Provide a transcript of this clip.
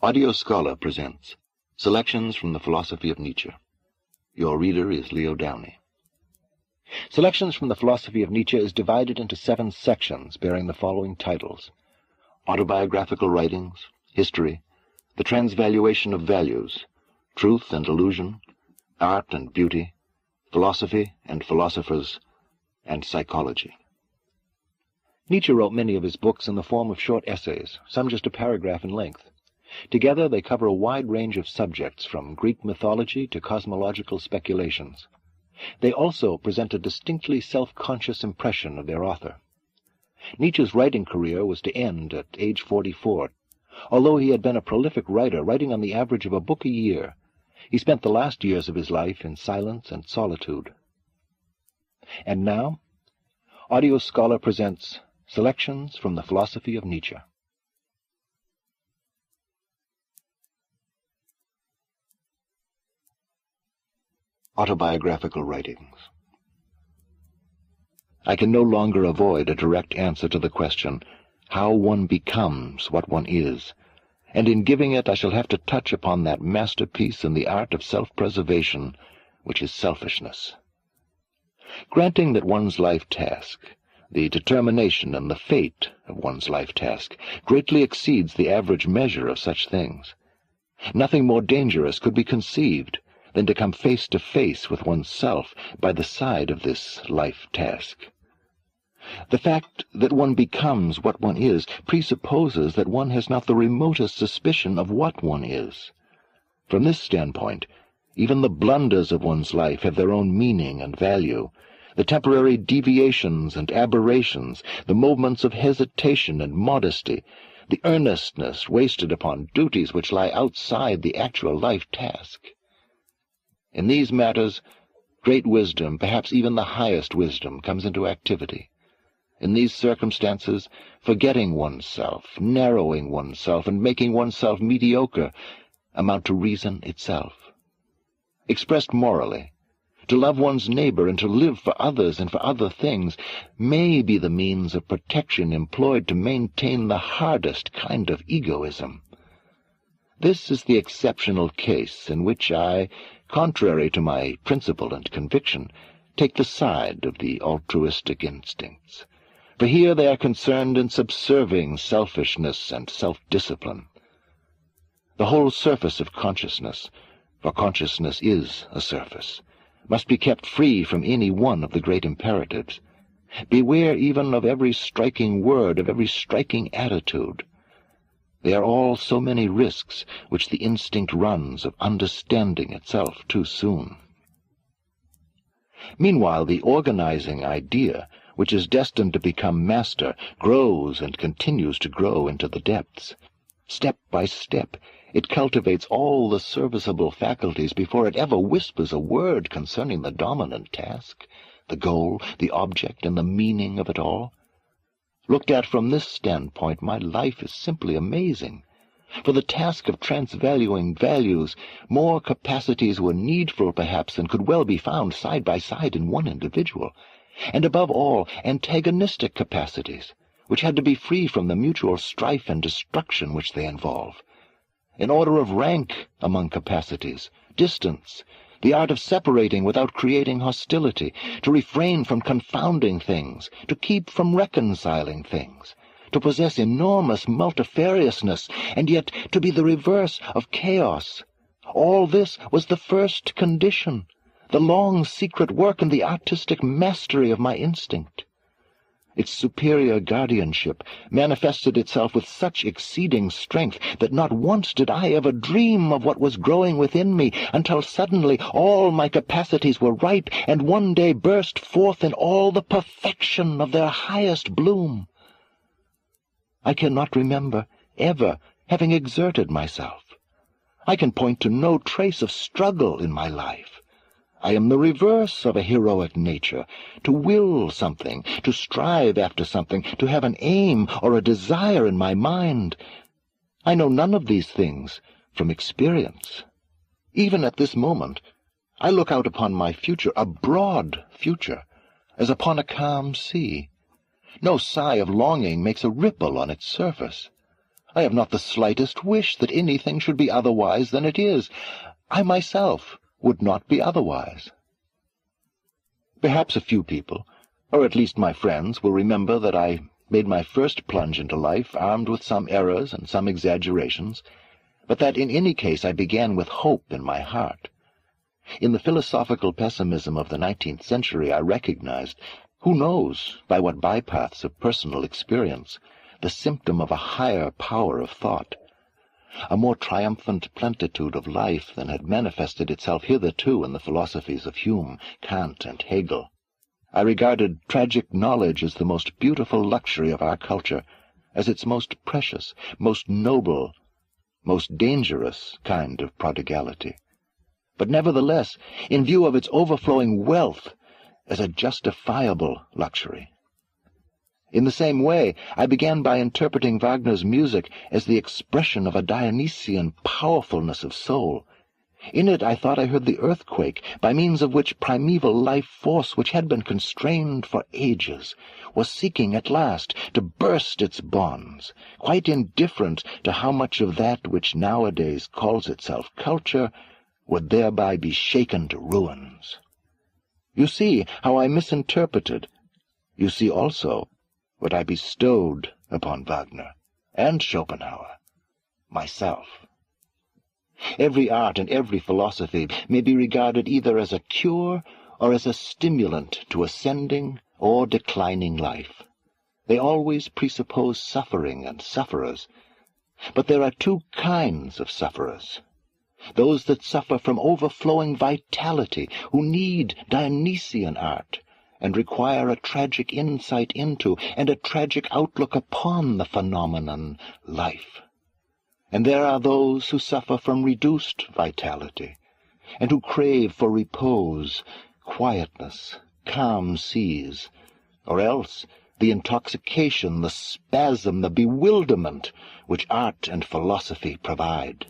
Audio Scholar presents Selections from the Philosophy of Nietzsche. Your reader is Leo Downey. Selections from the Philosophy of Nietzsche is divided into 7 sections bearing the following titles: Autobiographical Writings, History, The Transvaluation of Values, Truth and Illusion, Art and Beauty, Philosophy and Philosophers, and Psychology. Nietzsche wrote many of his books in the form of short essays, some just a paragraph in length. Together they cover a wide range of subjects, from Greek mythology to cosmological speculations. They also present a distinctly self-conscious impression of their author. Nietzsche's writing career was to end at age 44. Although he had been a prolific writer, writing on the average of a book a year, he spent the last years of his life in silence and solitude. And now, Audio Scholar presents Selections from the Philosophy of Nietzsche. Autobiographical Writings. I can no longer avoid a direct answer to the question, how one becomes what one is, and in giving it I shall have to touch upon that masterpiece in the art of self-preservation, which is selfishness. Granting that one's life task, the determination and the fate of one's life task, greatly exceeds the average measure of such things, nothing more dangerous could be conceived than to come face to face with oneself by the side of this life task. The fact that one becomes what one is presupposes that one has not the remotest suspicion of what one is. From this standpoint, even the blunders of one's life have their own meaning and value. The temporary deviations and aberrations, the moments of hesitation and modesty, the earnestness wasted upon duties which lie outside the actual life task. In these matters, great wisdom, perhaps even the highest wisdom, comes into activity. In these circumstances, forgetting oneself, narrowing oneself, and making oneself mediocre amount to reason itself. Expressed morally, to love one's neighbor and to live for others and for other things may be the means of protection employed to maintain the hardest kind of egoism. This is the exceptional case in which I, contrary to my principle and conviction, take the side of the altruistic instincts, for here they are concerned in subserving selfishness and self-discipline. The whole surface of consciousness, for consciousness is a surface, must be kept free from any one of the great imperatives. Beware even of every striking word, of every striking attitude. They are all so many risks which the instinct runs of understanding itself too soon. Meanwhile, the organizing idea, which is destined to become master, grows and continues to grow into the depths. Step by step, it cultivates all the serviceable faculties before it ever whispers a word concerning the dominant task, the goal, the object, and the meaning of it all. Looked at from this standpoint, my life is simply amazing. For the task of transvaluing values, more capacities were needful, perhaps, than could well be found side by side in one individual, and above all, antagonistic capacities, which had to be free from the mutual strife and destruction which they involve. An order of rank among capacities, distance, the art of separating without creating hostility, to refrain from confounding things, to keep from reconciling things, to possess enormous multifariousness, and yet to be the reverse of chaos. All this was the first condition, the long secret work and the artistic mastery of my instinct. Its superior guardianship manifested itself with such exceeding strength that not once did I ever dream of what was growing within me, until suddenly all my capacities were ripe and one day burst forth in all the perfection of their highest bloom. I cannot remember ever having exerted myself. I can point to no trace of struggle in my life. I am the reverse of a heroic nature. To will something, to strive after something, to have an aim or a desire in my mind. I know none of these things from experience. Even at this moment, I look out upon my future, a broad future, as upon a calm sea. No sigh of longing makes a ripple on its surface. I have not the slightest wish that anything should be otherwise than it is. I myself would not be otherwise. Perhaps a few people, or at least my friends, will remember that I made my first plunge into life armed with some errors and some exaggerations, but that in any case I began with hope in my heart. In the philosophical pessimism of the 19th century I recognized, who knows by what bypaths of personal experience, the symptom of a higher power of thought, a more triumphant plentitude of life than had manifested itself hitherto in the philosophies of Hume, Kant, and Hegel. I regarded tragic knowledge as the most beautiful luxury of our culture, as its most precious, most noble, most dangerous kind of prodigality. But nevertheless, in view of its overflowing wealth, as a justifiable luxury. In the same way, I began by interpreting Wagner's music as the expression of a Dionysian powerfulness of soul. In it I thought I heard the earthquake, by means of which primeval life force, which had been constrained for ages, was seeking at last to burst its bonds, quite indifferent to how much of that which nowadays calls itself culture would thereby be shaken to ruins. You see how I misinterpreted. You see also what I bestowed upon Wagner and Schopenhauer, myself. Every art and every philosophy may be regarded either as a cure or as a stimulant to ascending or declining life. They always presuppose suffering and sufferers. But there are two kinds of sufferers. Those that suffer from overflowing vitality, who need Dionysian art, and require a tragic insight into and a tragic outlook upon the phenomenon life. And there are those who suffer from reduced vitality, and who crave for repose, quietness, calm seas, or else the intoxication, the spasm, the bewilderment which art and philosophy provide.